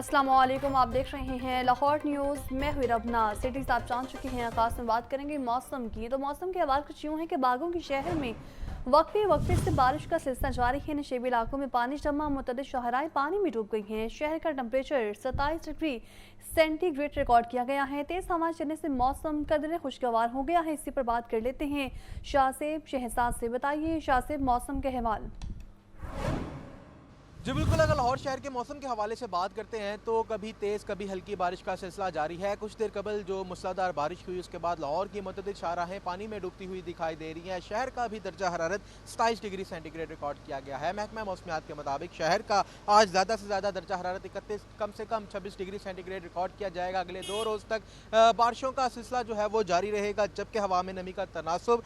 अस्सलाम वालेकुम, आप देख रहे हैं लाहौर न्यूज़। मैं हुई रबना। सिटीज़ आप जान चुके हैं। आगाज़ में बात करेंगे मौसम की। तो मौसम के हवाले कुछ यूँ है कि बागों के शहर में वक्फे से बारिश का सिलसिला जारी है। नशेबी इलाकों में पानी जमा, मुतअद्दिद शाहराएं पानी में डूब गई हैं। शहर का टेम्परेचर 27 डिग्री सेंटीग्रेड रिकॉर्ड किया गया है। तेज़ हवा चलने से मौसम कदरे खुशगवार हो गया है। इसी पर बात कर लेते हैं शाहसेब शहजाद से। बताइए शाहसेब, मौसम के हवाल। जी बिल्कुल, अगर लाहौर शहर के मौसम के हवाले से बात करते हैं तो कभी तेज़ कभी हल्की बारिश का सिलसिला जारी है। कुछ देर कबल जो मूसलाधार बारिश हुई उसके बाद लाहौर की मुतअद्दिद शाहराहें पानी में डूबती हुई दिखाई दे रही हैं। शहर का भी दर्जा हरारत 27 डिग्री सेंटीग्रेड रिकॉर्ड किया गया है। महकमा मौसमियात के मुताबिक शहर का आज ज़्यादा से ज़्यादा दर्जा हरारत 31 कम से कम 26 डिग्री सेंटीग्रेड रिकॉर्ड किया जाएगा। अगले 2 रोज़ तक बारिशों का सिलसिला जो है वो जारी रहेगा, जबकि हवा में नमी का तनासुब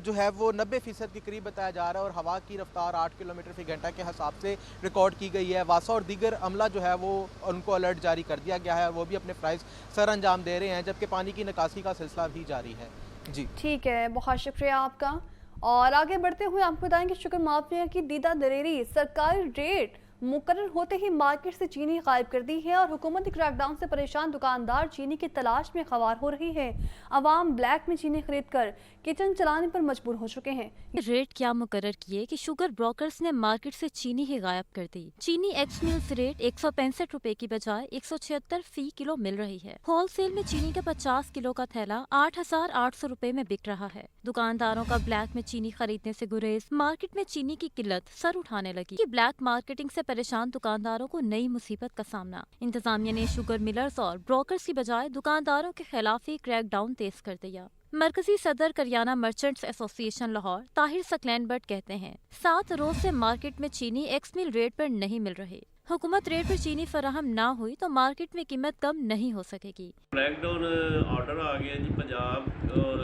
जो है वो 90% के करीब बताया जा रहा है और हवा की रफ्तार 8 किलोमीटर फी घंटा के हिसाब से रिकॉर्ड की गई है। और दीगर अमला जो है वो उनको अलर्ट जारी कर दिया गया है, वो भी अपने फ़राइज़ सर अंजाम दे रहे हैं, जबकि पानी की निकासी का सिलसिला भी जारी है। जी ठीक है, बहुत शुक्रिया आपका। और आगे बढ़ते हुए आपको बताएं कि शुगर माफिया की दीदा दरेरी, सरकारी रेट मुकर्रर होते ही मार्केट से चीनी गायब कर दी है और हुकूमती क्रैकडाउन से परेशान दुकानदार चीनी की तलाश में खवार हो रही है। अवाम ब्लैक में चीनी खरीद कर किचन चलाने पर मजबूर हो चुके हैं। रेट क्या मुकर्रर किए कि शुगर ब्रोकर्स ने मार्केट से चीनी ही गायब कर दी। चीनी एक्स मिल्स रेट 165 रुपए की बजाय 176 फी किलो मिल रही है। होलसेल में चीनी का 50 किलो का थैला 8,800 रुपए में बिक रहा है। दुकानदारों का ब्लैक में चीनी खरीदने से गुरेज। मार्केट में चीनी की किल्लत सर उठाने लगी कि ब्लैक मार्केटिंग से परेशान दुकानदारों को नई मुसीबत का सामना। इंतजामिया ने शुगर मिलर्स और ब्रोकर्स की बजाय दुकानदारों के खिलाफ ही क्रैकडाउन तेज कर दिया। मरकजी सदर kirana merchants association Lahore Tahir Saqlain but कहते हैं 7 रोज से मार्केट में चीनी एक्स मिल रेट पर नहीं मिल रही। हुकूमत रेट पर चीनी फराहम ना हुई तो मार्केट में कीमत कम नहीं हो सकेगी। क्रैकडाउन ऑर्डर आ गया जी पंजाब और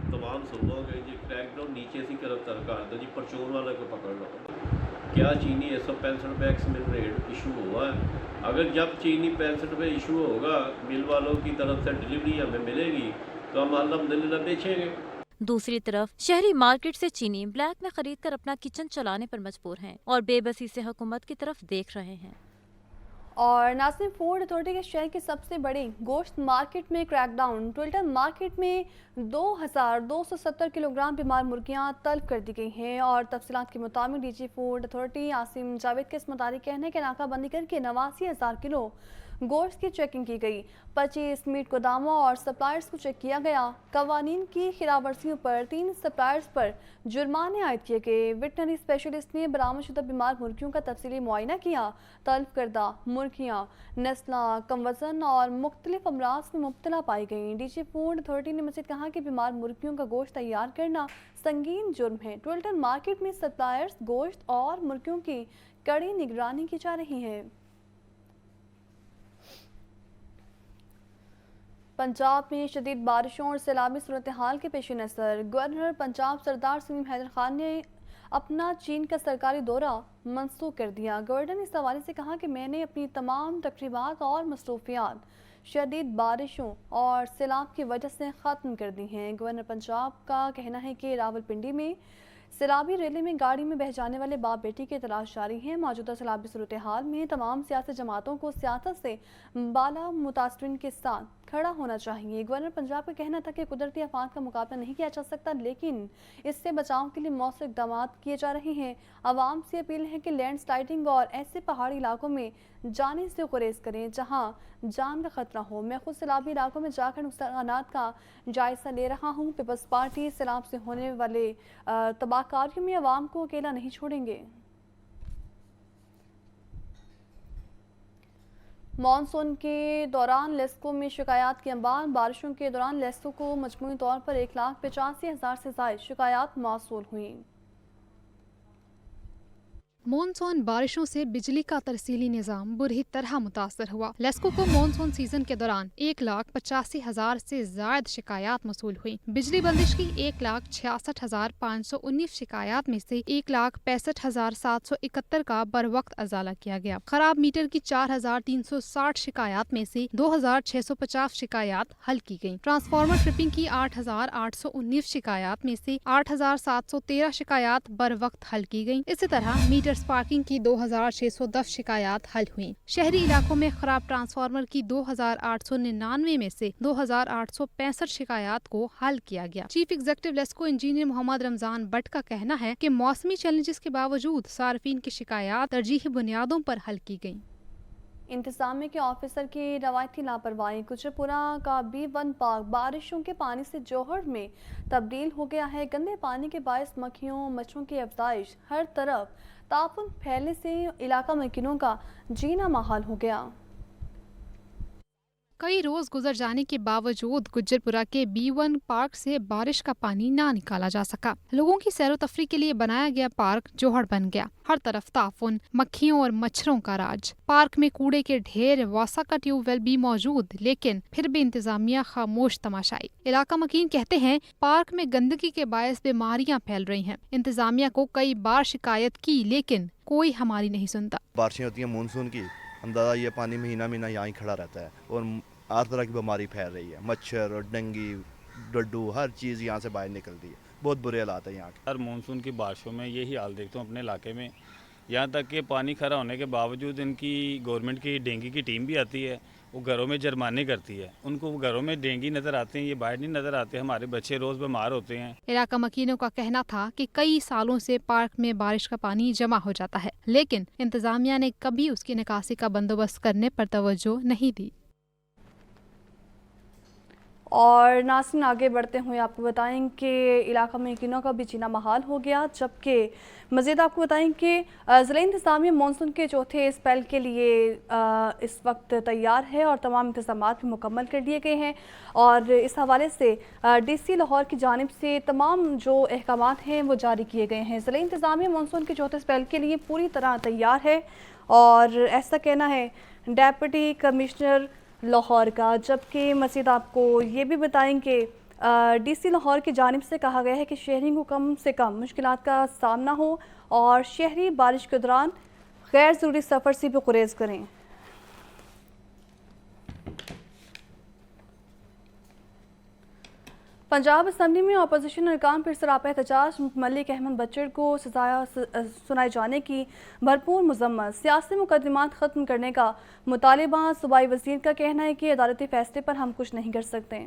तमाम सूबों के जी क्रैकडाउन नीचे से गिरफ्तार कर दो जी, परचून वाले को पकड़ लो। क्या चीनी 165 रुपये एक्स मिल रेट इशू हुआ है? अगर जब चीनी 65 रुपये इशू होगा मिल वालों की तरफ से डिलीवरी हमें मिलेगी तो हम अल्हम्दुलिल्लाह बेचेंगे। दूसरी तरफ शहरी मार्केट से चीनी ब्लैक में खरीद कर अपना किचन चलाने पर मजबूर हैं और बेबसी से हुकूमत की तरफ देख रहे हैं। और नासिम, फूड अथॉरिटी के शहर की सबसे बड़ी गोश्त मार्केट में क्रैकडाउन। ट्विल्टन मार्केट में 2270 किलोग्राम बीमार मुर्गियां तलब कर दी गई हैं और तफसीलात के मुताबिक DG food authority Asim Javed के इस मुताबिक कहने के नाकाबंदी करके 89,000 किलो गोश्त की चेकिंग की गई। 25 मीट गोदामों और सप्लायर्स को चेक किया गया। कवानीन की खिलाफवर्जियों पर 3 सप्लायर्स पर जुर्माने आयद किए गए। वेटनरी स्पेशलिस्ट ने बरामदशुदा बीमार मुर्गियों का तफसीली मुआयना किया। तलब करदा मुर्गियाँ नस्ला, कम वजन और मुख्तलिफ अमराज में मुब्तला पाई गईं। डीजी फूड अथॉरिटी ने मज़ीद कहा कि बीमार मुर्गियों का गोश्त तैयार करना संगीन जुर्म है। ट्विल्टन मार्केट में सप्लायर्स, गोश्त और मुर्गियों की कड़ी निगरानी की जा रही है। पंजाब में शदीद बारिशों और सैलाबी सूरत हाल के पेश नज़र गवर्नर पंजाब सरदार सलीम हैदर खान ने अपना चीन का सरकारी दौरा मनसूख कर दिया। गवर्नर ने इस हवाले से कहा कि मैंने अपनी तमाम तकरीबात और मसरूफियात शदीद बारिशों और सैलाब की वजह से ख़त्म कर दी हैं। गवर्नर पंजाब का कहना है कि रावलपिंडी में सैलाबी रैली में गाड़ी में बह जाने वाले बाप बेटी की तलाश जारी है। मौजूदा सैलाबी सूरत हाल में तमाम सियासी जमातों को सियासत से बाला मुतासरीन के साथ खड़ा होना चाहिए। गवर्नर पंजाब का कहना था कि कुदरती आफात का मुकाबला नहीं किया जा सकता, लेकिन इससे बचाव के लिए मौसर इक़दाम किए जा रहे हैं। आवाम से अपील है कि लैंड स्लाइडिंग और ऐसे पहाड़ी इलाकों में जाने से गुरेज करें जहां जान का खतरा हो। मैं खुद सैलाबी इलाकों में जाकर नुकसानात का जायजा ले रहा हूँ। पीपल्स पार्टी सैलाब से होने वाले तबाहकारियों में आवाम को अकेला नहीं छोड़ेंगे। मानसून के दौरान लेस्को में शिकायत के बाद बारिशों के दौरान लेस्को को मजमूई तौर पर 1,85,000 से ज़ायद शिकायत मौसूल हुई। मानसून बारिशों से बिजली का तरसीली निज़ाम बुरी तरह मुतासर हुआ। लेस्को को मानसून सीजन के दौरान 1,85,000 से ज्यादा शिकायत मसूल हुई। बिजली बंदिश की 1,66,519 शिकायत में से 1,65,771 का बर वक्त अजाला किया गया। खराब मीटर की 4,360 शिकायत में से 2,650 शिकायत हल की गयी। ट्रांसफार्मर ट्रिपिंग की 8,819 शिकायत में से 8,713 शिकायत बर वक्त हल की गयी। इसी तरह मीटर रिवर्स पार्किंग की 2610 शिकायत हल हुई। शहरी इलाकों में खराब ट्रांसफार्मर की 2899 में से 2865 शिकायत को हल किया गया। Chief executive LESCO engineer Muhammad Ramzan Butt का कहना है कि मौसमी चैलेंजेस के बावजूद सार्फिन की शिकायत तरजीही बुनियादों पर हल की गयी। इंतजामिया के ऑफिसर की रवायती लापरवाही। गुजरपुरा का B1 पार्क बारिशों के पानी से जौहर में तब्दील हो गया है। गंदे पानी के बायस मक्खियों मच्छरों की अफजाइश, हर तरफ ताफुन फैलने से इलाका मकीनों का जीना महाल हो गया। कई रोज गुजर जाने के बावजूद गुजरपुरा के B1 पार्क से बारिश का पानी ना निकाला जा सका। लोगों की सैरो तफरी के लिए बनाया गया पार्क जोहड़ बन गया। हर तरफ ताफुन, मक्खियों और मच्छरों का राज। पार्क में कूड़े के ढेर, वासा का ट्यूबवेल भी मौजूद, लेकिन फिर भी इंतजामिया खामोश तमाशाई। इलाका मकीन कहते हैं पार्क में गंदगी के बायस बीमारियां फैल रही हैं। इंतजामिया को कई बार शिकायत की, लेकिन कोई हमारी नहीं सुनता। बारिशें होती हैं मानसून की, अंदाज़ा ये पानी महीना महीना यहाँ ही खड़ा रहता है और हर तरह की बीमारी फैल रही है। मच्छर और डेंगू, डड्डू, हर चीज़ यहाँ से बाहर निकलती है। बहुत बुरे हालात है यहाँ के। हर मानसून की बारिशों में यही हाल देखता हूँ अपने इलाके में। यहाँ तक कि पानी खड़ा होने के बावजूद इनकी गवर्नमेंट की डेंगू की टीम भी आती है, वो घरों में जुर्माने करती है। उनको घरों में डेंगू नज़र आते हैं, ये बाहर नहीं नज़र आते। हमारे बच्चे रोज़ बीमार होते हैं। इलाका मकीनों का कहना था कि कई सालों से पार्क में बारिश का पानी जमा हो जाता है, लेकिन इंतजामिया ने कभी उसकी निकासी का बंदोबस्त करने पर तवज्जो नहीं दी। और नाज़रीन, आगे बढ़ते हुए आपको बताएं कि इलाका में यकीनों का भी जीना महाल हो गया। जबकि मज़ीद आपको बताएं कि ज़िला इंतज़ामिया मानसून के चौथे स्पेल के लिए इस वक्त तैयार है और तमाम इंतज़ाम भी मुकम्मल कर लिए गए हैं। और इस हवाले से DC लाहौर की जानिब से तमाम जो अहकामात हैं वो जारी किए गए हैं। ज़िला इंतज़ामिया मानसून के चौथे स्पेल के लिए पूरी तरह तैयार है और ऐसा कहना है डेप्यूटी कमिश्नर लाहौर का। जबकि मज़ीद आपको ये भी बताएंगे DC लाहौर की जानिब से कहा गया है कि शहरी को कम से कम मुश्किलात का सामना हो और शहरी बारिश के दौरान गैर ज़रूरी सफ़र से भी गुरेज करें। पंजाब असम्बली में अपोजिशन अरकान फिर सरापा एहतजाज। मलिक अहमद बच्चर को सजाया सुनाए जाने की भरपूर मजम्मत। सियासी मुकदमात ख़त्म करने का मुतालिबा। सूबाई वज़ीर का कहना है कि अदालती फैसले पर हम कुछ नहीं कर सकते।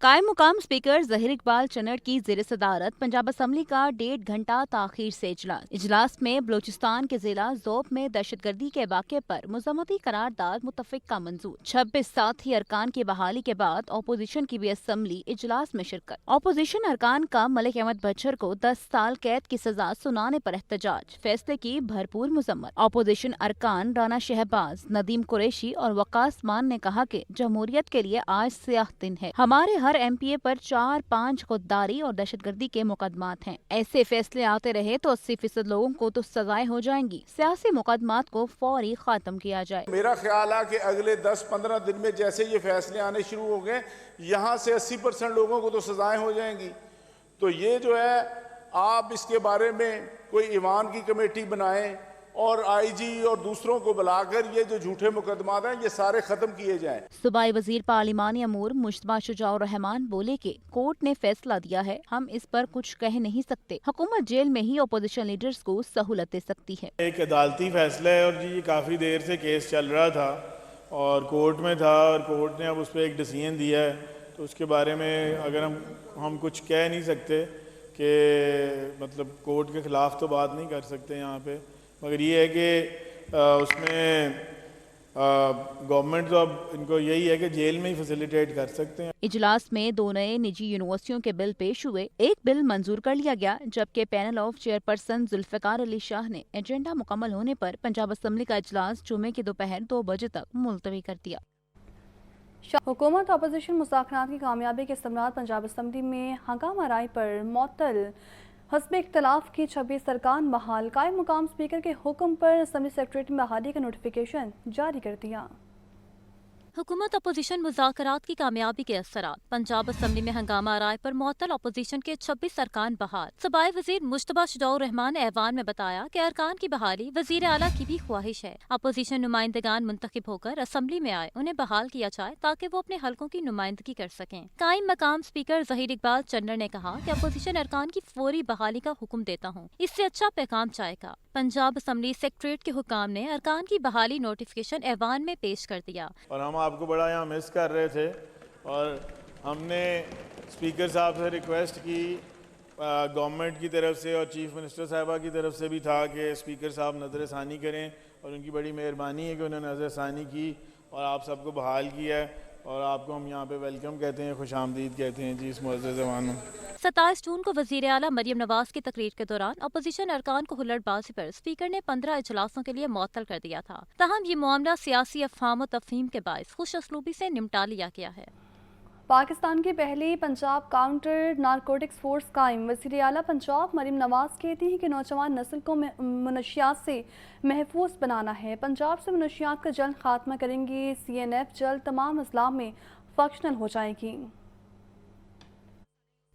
कायम मुकाम स्पीकर ज़हीर इकबाल चन्नड़ की ज़ेर सदारत पंजाब असम्बली का 1.5 घंटा ताख़ीर से इजलास में बलोचिस्तान के जिला ज़ोब में दहशतगर्दी के वाक़े पर मुज़म्मती करारदाद मुतफ़िक़ का मंजूर। 26 साथी अरकान की बहाली के बाद अपोजिशन की भी असम्बली इजलास में शिरकत। अपोजिशन अरकान का मलिक अहमद बच्चर को 10 साल कैद की सजा सुनाने पर एहतजाज। फैसले की भरपूर मुज़म्मत। अपोजिशन अरकान राना शहबाज, नदीम कुरैशी और वकास मान ने कहा कि जमहूरियत के लिए आज स्याह दिन है। हमारे हर MPA पर 4-5 खुददारी और दहशतगर्दी के मुकदमात हैं। ऐसे फैसले आते रहे तो 80% लोगों को तो सजाएं हो जाएंगी। सियासी मुकदमात को फौरी खात्म किया जाए। मेरा ख्याल है कि अगले 10-15 दिन में जैसे ये फैसले आने शुरू हो गए, यहाँ से 80% लोगों को तो सजाएं हो जाएंगी। तो ये जो है, आप इसके बारे में कोई ईवान की कमेटी बनाएं और IG और दूसरों को बुलाकर ये जो झूठे मुकदमात हैं ये सारे खत्म किए जाएं। सूबाई वजीर पार्लिमानी अमूर मुश्तबा शुजाउर रहमान बोले कि कोर्ट ने फैसला दिया है, हम इस पर कुछ कह नहीं सकते। हुकूमत जेल में ही अपोजिशन लीडर्स को सहूलत दे सकती है। एक अदालती फैसला है और जी काफ़ी देर से केस चल रहा था और कोर्ट में था और कोर्ट ने अब उस पर एक डिसीजन दिया है, तो उसके बारे में अगर हम कुछ कह नहीं सकते कि मतलब कोर्ट के ख़िलाफ़ तो बात नहीं कर सकते यहाँ पे, मगर ये है कि उसमें गवर्नमेंट तो अब इनको यही है कि जेल में ही फैसिलिटेट कर सकते हैं। इजलास में 2 नए निजी यूनिवर्सिटियों के बिल पेश हुए। एक बिल मंजूर कर लिया गया, जबकि panel of chairperson Zulfiqar Ali Shah ने एजेंडा मुकम्मल होने पर पंजाब असम्बली का इजलास जुमे की दोपहर 2 बजे तक मुलतवी कर दिया। हुकूमत अपोजिशन मुज़ाकरात की कामयाबी के इस्तमरार पंजाब असम्बली में हंगामा राय पर मुअत्तल। हस्बे इख्तलाफ की 26 अरकान बहाल। कायम मुकाम स्पीकर के हुक्म पर असम्बली सेक्रेटरी में बहाली का नोटिफिकेशन जारी कर दिया। हुकूमत अपोजिशन मुज़ाकरात की कामयाबी के असरात। पंजाब असम्बली में हंगामा राय पर मुअत्तल अपोजिशन के 26 अरकान बहाल। सूबाई वज़ीर मुश्तबा शुजाउर रहमान ने ऐवान में बताया कि अरकान की बहाली वज़ीर आला की भी ख्वाहिश है। अपोजिशन नुमाइंदगान मुंतखब होकर असम्बली में आए, उन्हें बहाल किया जाए ताकि वो अपने हलकों की नुमाइंदगी कर सकें। कायम मकाम स्पीकर ज़हीर इकबाल चन्नर ने कहा कि अपोजिशन अरकान की फौरी बहाली का हुक्म देता हूँ, इससे अच्छा पैगाम जाएगा। पंजाब असम्बली सेक्रेटरीट के हुक्काम ने अरकान की बहाली नोटिफिकेशन ऐवान में पेश कर दिया और हम आपको बड़ा यहाँ मिस कर रहे थे और हमने स्पीकर साहब से रिक्वेस्ट की, गवर्नमेंट की तरफ से और चीफ मिनिस्टर साहिबा की तरफ से भी था कि स्पीकर साहब नज़र षानी करें और उनकी बड़ी मेहरबानी है कि उन्होंने नज़र षानी की और आप सबको बहाल किया है और आपको हम यहाँ पे वेलकम कहते हैं, खुश आमदीद कहते हैं जी इस मुअज़्ज़ज़ ज़मान में। 27 जून को वज़ीर आला मरियम नवाज की तकरीर के दौरान अपोजिशन अरकान को हुल्लड़बाजी पर स्पीकर ने 15 इजलासों के लिए मुअत्तल कर दिया था। ताहम ये मामला सियासी अफ़हाम और तफ़हीम के बायस खुश असलूबी से निपटा लिया गया है। पाकिस्तान की पहली पंजाब काउंटर नारकोटिक्स फोर्स कायम। वज़ीर आला पंजाब मरियम नवाज कहती हैं कि नौजवान नस्ल को मुनशियात से महफूज बनाना है। पंजाब से मुनशियात का जल्द खात्मा करेंगी। CNF जल्द तमाम अजला में फंक्शनल हो जाएगी।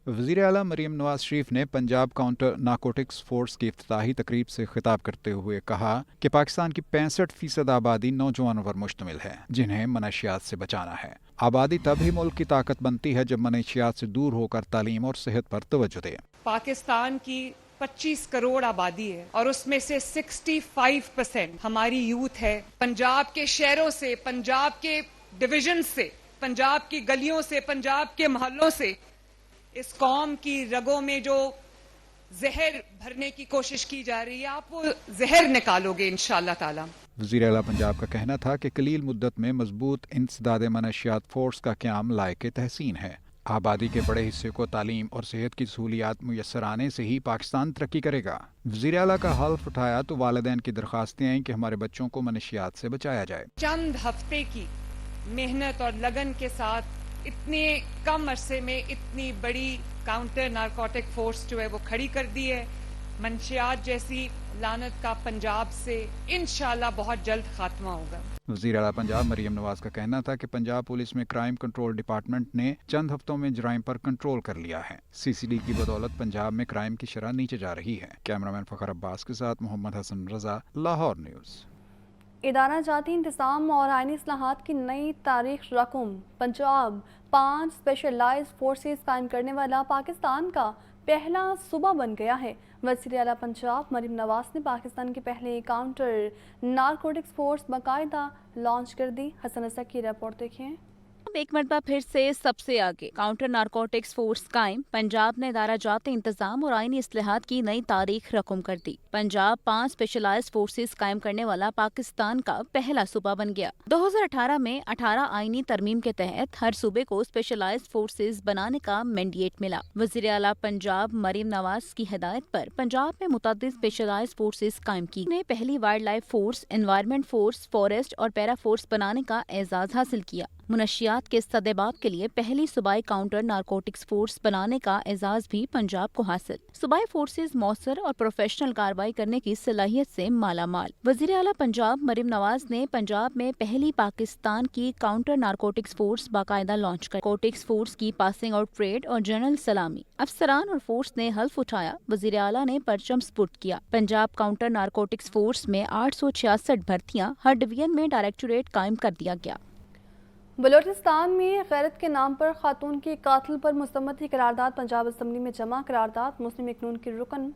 वज़ीर आला मरीम नवाज शरीफ ने पंजाब काउंटर नारकोटिक्स फोर्स की इफ्तिताही तकरीब से खिताब करते हुए कहा कि पाकिस्तान की 65% आबादी नौजवानों पर मुश्तमिल है जिन्हें मनशियात से बचाना है। आबादी तब ही मुल्क की ताकत बनती है जब मनशियात से दूर होकर तालीम और सेहत पर तवज्जो दे। पाकिस्तान की 25 करोड़ आबादी है और उसमें से 65% हमारी यूथ है। पंजाब के शहरों से, पंजाब के डिवीजन से, पंजाब की गलियों से, पंजाब के मोहल्लों से इस कौम की रगों में जो जहर भरने की कोशिश की जा रही है, आप वो जहर निकालोगे इंशाअल्लाह ताला। वज़ीर आला पंजाब का कहना था कि कलील मुद्दत में मजबूत इंसदाद मनशियात फोर्स का क़याम लायक तहसीन है। आबादी के बड़े हिस्से को तालीम और सेहत की सहूलियात मुयस्सर आने से ही पाकिस्तान तरक्की करेगा। वज़ीर आला का हल्फ उठाया तो वालिदैन की दरख्वास्तें आईं कि हमारे बच्चों को मनशियात से बचाया जाए। चंद हफ्ते की मेहनत और लगन के साथ इतने कम अरसे में इतनी बड़ी काउंटर नारकोटिक फोर्स जो है वो खड़ी कर दी है। मंशियात जैसी लानत का पंजाब से इंशाल्लाह बहुत जल्द खात्मा होगा। वज़ीर आला पंजाब मरियम नवाज का कहना था कि पंजाब पुलिस में क्राइम कंट्रोल डिपार्टमेंट ने चंद हफ्तों में जराइम पर कंट्रोल कर लिया है। CCD की बदौलत पंजाब में क्राइम की शरह नीचे जा रही है। कैमरामैन फ़खर अब्बास के साथ मोहम्मद हसन रजा, लाहौर न्यूज़। इदारा जाती इंतज़ाम और आइनी इस्लाहात की नई तारीख रकम। पंजाब 5 स्पेशलाइज्ड फोर्सेस कायम करने वाला पाकिस्तान का पहला सूबा बन गया है। वज़ीर आला पंजाब मरियम नवाज ने पाकिस्तान के पहले काउंटर नारकोटिक्स फोर्स बाकायदा लॉन्च कर दी। हसन असद की रिपोर्ट देखिए। एक मरतबा फिर से सबसे आगे काउंटर नारकोटिक्स फोर्स कायम। पंजाब ने इदारा जाते इंतजाम और आइनी इस्लाहात की नई तारीख रकम कर दी। पंजाब 5 स्पेशलाइज्ड फोर्सेस कायम करने वाला पाकिस्तान का पहला सूबा बन गया। 2018 में 18 आइनी तरमीम के तहत हर सूबे को स्पेशलाइज्ड फोर्सेस बनाने का मैंडेट मिला। वज़ीर आला पंजाब मरियम नवाज की हिदायत पर पंजाब में मुतअद्दिद स्पेशलाइज्ड फोर्सेस कायम की। ने पहली wild life force, environment force, forest और पैरा फोर्स बनाने का एजाज हासिल किया। मुनशियात के सदेबाब के लिए पहली सूबाई काउंटर नारकोटिक्स फोर्स बनाने का एजाज भी पंजाब को हासिल। सूबाई फोर्सेस मौसर और प्रोफेशनल कार्रवाई करने की सलाहियत से माला माल। वज़ीर आला पंजाब मरियम नवाज ने पंजाब में पहली पाकिस्तान की काउंटर नारकोटिक्स फोर्स बाकायदा लॉन्च कर नारकोटिक्स फोर्स की पासिंग आउट परेड और जनरल सलामी। अफसरान और फोर्स ने हल्फ उठाया। वज़ीर आला ने परचम स्पुर्द किया। पंजाब काउंटर नारकोटिक्स फोर्स में 866 भर्तियाँ, हर डिवीजन में डायरेक्टोरेट कायम कर दिया गया। बलोचिस्तान में गैरत के नाम पर खातून के कातिल पर मुस्तमती करारदाद पंजाब असम्बली में जमा। करारदाद मुस्लिम इकनून की रुकन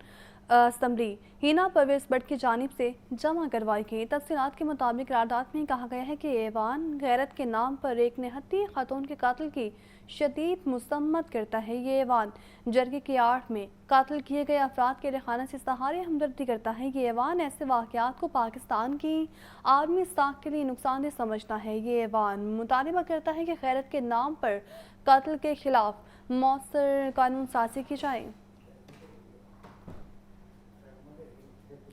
असम्बली हिना परवेज भट्ट की जानिब से जमा करवाई गई। तफसीलात के मुताबिक करारदाद में कहा गया है कि ऐवान गैरत के नाम पर एक निहत्ती खातून के कातिल की शदीद मुसम्मत करता है। ये ऐवान जरगे की आड़ में कातिल किए गए अफराद के रिहाना से इज़हार हमदर्दी करता है। ये ऐवान ऐसे वाक़यात को पाकिस्तान की आर्मी साख के लिए नुकसानदेह समझता है। ये ऐवान मुतालिबा करता है कि गैरत के नाम पर कातिल के खिलाफ मौसर कानून साज़ी की जाए।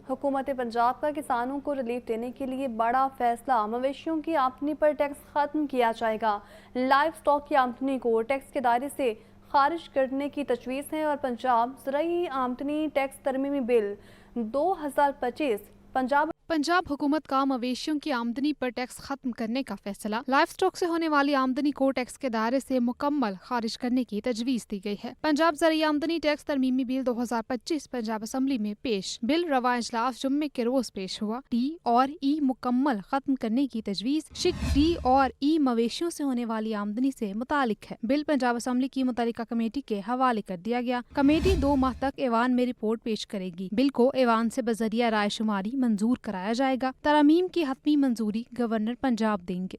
हुकूमत पंजाब का किसानों को रिलीफ देने के लिए बड़ा फैसला। मवेशियों की आमदनी पर टैक्स खत्म किया जाएगा। लाइव स्टॉक की आमदनी को टैक्स के दायरे से खारिज करने की तजवीज़ है और पंजाब ज़राई आमदनी टैक्स तरमीमी बिल 2025 पंजाब पंजाब हुकूमत का मवेशियों की आमदनी पर टैक्स खत्म करने का फैसला। लाइफ स्टॉक से होने वाली आमदनी को टैक्स के दायरे से मुकम्मल खारिज करने की तजवीज़ दी गई है। पंजाब ज़रिए आमदनी टैक्स तरमीमी बिल 2025 पंजाब असम्बली में पेश। बिल रवा इजलास जुम्मे के रोज पेश हुआ। डी और ई मुकम्मल खत्म करने की तजवीज़। शिक डी और ई मवेशियों से होने वाली आमदनी से मुतालिक है। बिल पंजाब असम्बली की मुतल्लिका कमेटी के हवाले कर दिया गया। कमेटी 2 माह तक ऐवान में रिपोर्ट पेश करेगी। बिल को ऐवान से बजरिया राय शुमारी मंजूर कराया जाएगा। तरमीम की हतमी मंजूरी गवर्नर पंजाब देंगे।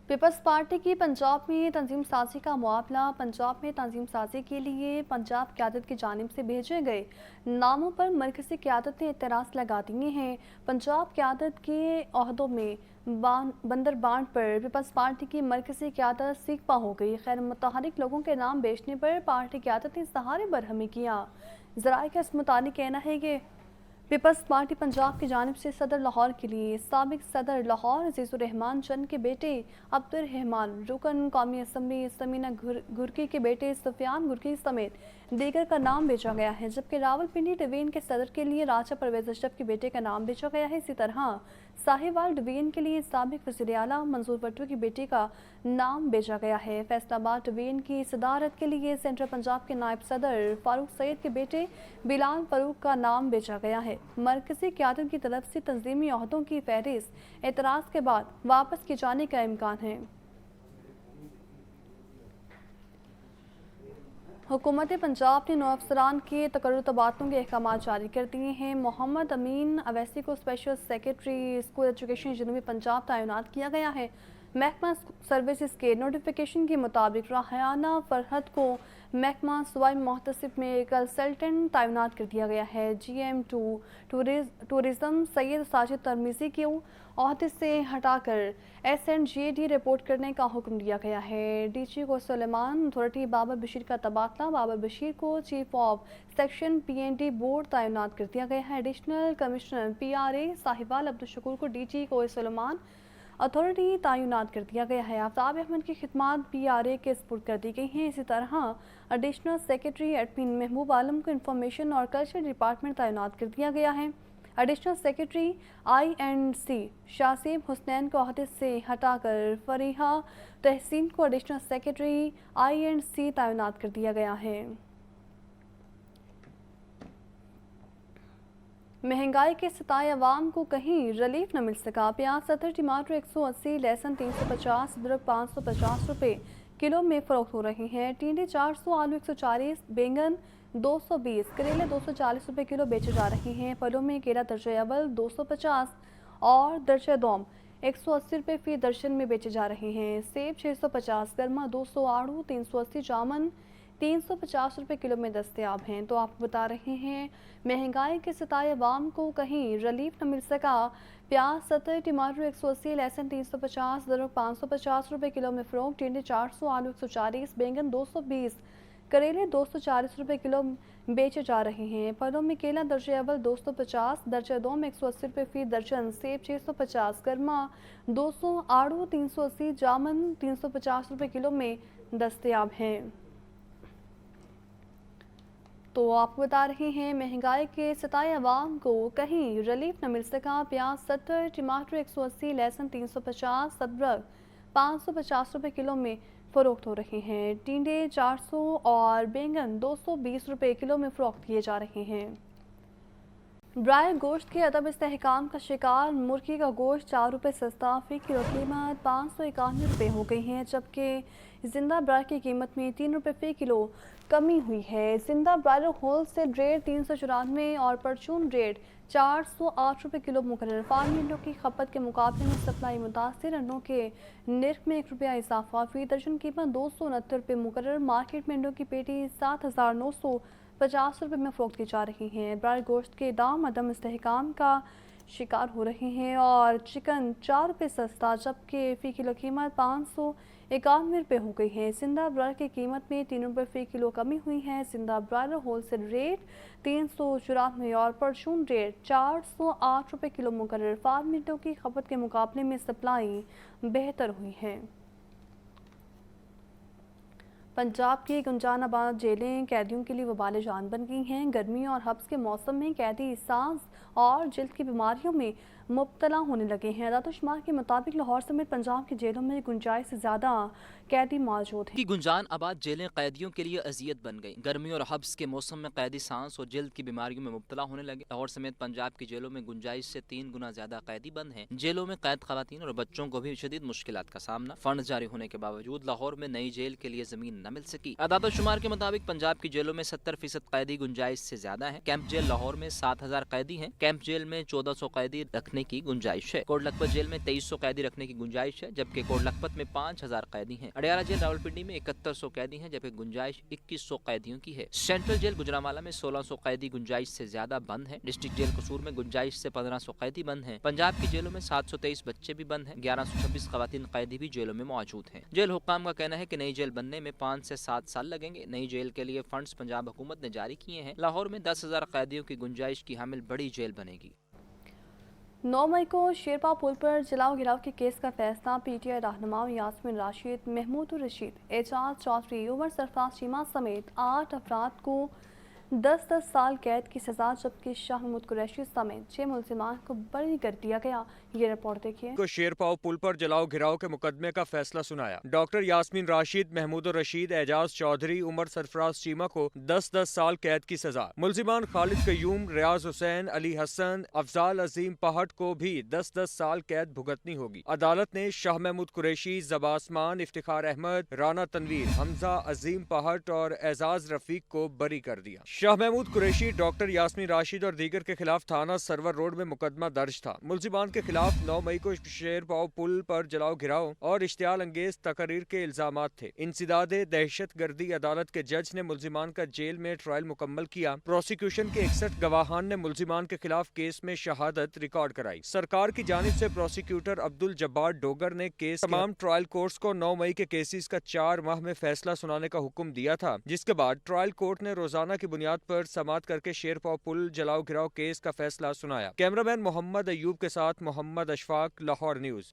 पीपल्स पार्टी की पंजाब में तंजीम साजी का मुआवला। पंजाब में तंजीम साजी के लिए पंजाब क़यादत की जानिब से भेजे गए नामों पर मरकज़ी क़यादत ने एतराज़ लगा दिए हैं। पंजाब क़यादत के ओहदों में बंदर बांट पर पीपल्स पार्टी की मरकज़ी क़यादत सीखपा हो गई। खैर मुतहरिक लोगों के नाम बेचने पर पार्टी क़यादत ने सहारे बरहमी किया। ज़राए का इस मुताबिक कहना है कि पीपल्स पार्टी पंजाब की जानिब से सदर लाहौर के लिए साबिक सदर लाहौर अजीज़ुर रहमान चंद के बेटे अब्दुल रहमान, रुकन कौमी असम्बली समीना गुरकी के बेटे सुफियान गुरकी समेत दीगर का नाम भेजा गया है। जबकि रावलपिंडी डिवीजन के सदर के लिए राजा परवेज़ अशरफ के बेटे का नाम भेजा गया है। इसी तरह साहिवाल डिवीजन के लिए साबिक वज़ीर आला मंसूर भट्टो की बेटी का नाम भेजा गया है। फैसलाबाद डिवीजन की सदारत के लिए सेंट्रल पंजाब के नायब सदर फारूक सईद के बेटे बिलाल फारूक का नाम भेजा गया है। मरकज़ी क़यादत की तरफ से तंजीमी ओहदों की फहरिस्त एतराज़ के बाद वापस किए जाने का इम्कान है। हुकूमत पंजाब ने 9 अफसरान के तकर्रुर तबादलों के अहकाम जारी कर दिए हैं। मोहम्मद अमीन अवैसी को स्पेशल सेक्रेटरी स्कूल एजुकेशन जनूबी पंजाब तैनात किया गया है। महकमा सर्विसेज के नोटिफिकेशन के मुताबिक राहाना फरहत को महकमा सवाई मोहतसिब में कंसल्टेंट तैनात कर दिया गया है। GM2 टूरिज़्म सैयद साजिद तरमीज़ी को ओहदे से हटाकर SNGAD रिपोर्ट करने का हुक्म दिया गया है। DG को सुलेमान अथॉरिटी बाबर बशीर का तबादला। बाबर बशीर को chief of section PND board तैनात कर दिया गया है। Additional commissioner PRA Sahiwal Abdul Shakoor को DG को सुलेमान अथॉरिटी तैनात कर दिया गया है। आफ्ताब अहमद की खिदमात PRA के स्पुर्द कर दी गई हैं। इसी तरह एडिशनल सेक्रेटरी एडमिन महबूब आलम को इंफॉर्मेशन और कल्चर डिपार्टमेंट तैनात कर दिया गया है। एडिशनल सेक्रेटरी I&C शासिब हुसनैन को ओहदे से हटाकर फरीहा तहसीन को एडिशनल सेक्रेटरी I&C तैनात कर दिया गया है। महंगाई के सताए अवाम को कहीं रिलीफ न मिल सका। प्याज 70, टमाटर 180, लहसुन 350, अदरक 550 रुपये किलो में फ़रोख्त हो रही हैं। टिंडे 400, आलू 140, बैंगन 220, करेले 240 रुपये किलो बेचे जा रहे हैं। फलों में केला दर्जे अव्वल 250 और दर्जे दोम 180 रुपये फी दर्जन में बेचे जा रहे हैं। सेब 650, गर्मा 200, आड़ू 380, जामुन 350 रुपये किलो में दस्तयाब हैं। तो आपको बता रहे हैं महंगाई के सताए अवाम को कहीं रिलीफ न मिल सका। प्याज 70, टमाटर 180, लहसुन 350, अदरक 550 रुपये किलो में फ़रोख्त। टिंडे 400, आलू 140, बैंगन 220, करेले 240 रुपये किलो बेचे जा रहे हैं। फलों में केला दर्जे अव्वल 250, दर्जे दोम 180 रुपये फी दर्जन, सेब 650, गर्मा 200, आड़ू 380, जामुन 350 रुपये किलो में दस्तयाब हैं। तो आपको बता रहे हैं महंगाई के सताए अवाम को कहीं रिलीफ न मिल सका। प्याज 70, टमाटर 180, लहसुन 350, अदरक 550 रुपये किलो में फ़रोख्त हो रहे हैं। टिंडे 400 और बैंगन 220 रुपये किलो में फ़रोख्त किए जा रहे हैं। ब्राय गोश्त के अदब इस्तेहकाम का शिकार मुर्गी का गोश्त 4 रुपये सस्ता, फी किलो कीमत 591 रुपये हो गई है। जबकि जिंदा ब्राय की कीमत में 3 रुपये फ़ी किलो कमी हुई है। जिंदा ब्रायलर होल सेल रेट 394 और परचून रेट 408 रुपये किलो मुकर्रर। फार्मी अंडों की खपत के मुकाबले में सप्लाई मुतासिर अंडों के निर्ख में 1 रुपया इजाफा। फी दर्जन कीमत 269 रुपये मुकर्रर। मार्केट में अंडों की पेटी 7950 रुपये में फ़रोख्त की जा रही हैं। ब्रायलर गोश्त के दाम अदम इस्तेहकाम का शिकार हो रहे हैं और चिकन 4 रुपये सस्ता, जबकि फ़ी किलो कीमत 591 रुपये हो गई है। जिंदा ब्रायलर की कीमत में 3 रुपये फ़ी किलो कमी हुई है। जिंदा ब्रायलर होलसेल रेट 394 और परचून रेट 408 रुपये किलो मुकर्रर। फार्म मीटों की खपत के मुकाबले में सप्लाई बेहतर हुई है। पंजाब की गुंजानाबाद जेलें कैदियों के लिए वबाल जान बन गई हैं। गर्मी और हब्स के मौसम में कैदी सांस और जल्द की बीमारियों में मुब्तला होने लगे हैं। अदाद-ओ-शुमार के मुताबिक लाहौर समेत पंजाब की जेलों में गुंजाइश से ज़्यादा कैदी मौजूद हैं। की गुंजान आबाद जेलें कैदियों के लिए अजियत बन गई। गर्मी और हब्स के मौसम में कैदी सांस और जल्द की बीमारियों में मुब्तला होने लगे। लाहौर समेत पंजाब की जेलों में गुंजाइश से 3 गुना ज्यादा कैदी बंद हैं। जेलों में कैद खवातीन और बच्चों को भी शदीद मुश्किलात का सामना। फंड जारी होने के बावजूद लाहौर में नई जेल के लिए जमीन न मिल सकी। अदाद-ओ-शुमार के मुताबिक पंजाब की जेलों में 70% कैदी गुंजाइश से ज्यादा है। कैंप जेल लाहौर में 7000 कैदी हैं। कैंप जेल में 1400 कैदी रखने की गुंजाइश है। कोट लखपत जेल में 2300 कैदी रखने की गुंजाइश है, जबकि कोट लखपत में 5000 कैदी हैं। अडियाला जेल रावलपिंडी में 7100 कैदी हैं, जबकि गुंजाइश 2100 कैदियों की है। सेंट्रल जेल गुजरांवाला में 1600 कैदी गुंजाइश से ज्यादा बंद हैं। डिस्ट्रिक्ट जेल कसूर में गुंजाइश से 1500 कैदी बंद हैं। पंजाब की जेलों में 723 बच्चे भी बंद हैं। 1126 खवातीन कैदी भी जेलों में मौजूद हैं। जेल हुक्काम का कहना है कि नई जेल बनने में 5 से 7 साल लगेंगे। नई जेल के लिए फंड्स पंजाब हुकूमत ने जारी किए हैं। लाहौर में 10,000 कैदियों की गुंजाइश की हामिल बड़ी जेल बनेगी। 9 मई को शेरपा पुल पर जलाओ गिराव के केस का फैसला पीटीआई रहनुमाओं यास्मीन राशिद, महमूद रशीद, एजाज चौधरी, उमर सरफराज चीमा समेत 8 अफराद को 10-10 साल कैद की सजा, जबकि शाह महमूद कुरैशी समेत 6 मुलजिमान को बरी कर दिया गया। ये रिपोर्ट देखिए। को शेरपाव पुल पर जलाओ घिराव के मुकदमे का फैसला सुनाया। डॉक्टर यास्मीन राशिद, महमूद रशीद, एजाज चौधरी, उमर सरफराज चीमा को 10-10 साल कैद की सजा। मुलजिमान खालिद कयूम, रियाज हुसैन, अली हसन, अफजाल अजीम पहाड़ को भी 10-10 साल कैद भुगतनी होगी। अदालत ने शाह महमूद कुरैशी, जबास्मान, इफ्तिखार अहमद, राना तनवीर, हमजा अजीम पहाड़ और एजाज रफीक को बरी कर दिया। शाह महमूद कुरैशी, डॉक्टर यास्मीन राशिद और दीगर के खिलाफ थाना सरवर रोड में मुकदमा दर्ज था। मुलजिमान के खिलाफ 9 मई को शेरपाव पुल पर जलाओ घिराव और इश्तियाल अंगेज तकरीर के इल्जामात थे। इंसिदादे दहशत गर्दी अदालत के जज ने मुलजिमान का जेल में ट्रायल मुकम्मल किया। प्रोसिक्यूशन के 61 गवाहान ने मुलजिमान के खिलाफ केस में शहादत रिकॉर्ड कराई। सरकार की जानिब से प्रोसिक्यूटर अब्दुल जब्बार डोगर ने केस तमाम ट्रायल कोर्ट्स को 9 मई के केसेस का 4 माह में फैसला सुनाने का हुक्म दिया था, जिसके बाद ट्रायल कोर्ट ने रोजाना की बुनियाद पर समाअत करके शेरपाव पुल जलाओ घिराव केस का फैसला सुनाया। कैमरामैन मोहम्मद अयूब के साथ मोहम्मद अशफाक, लाहौर न्यूज।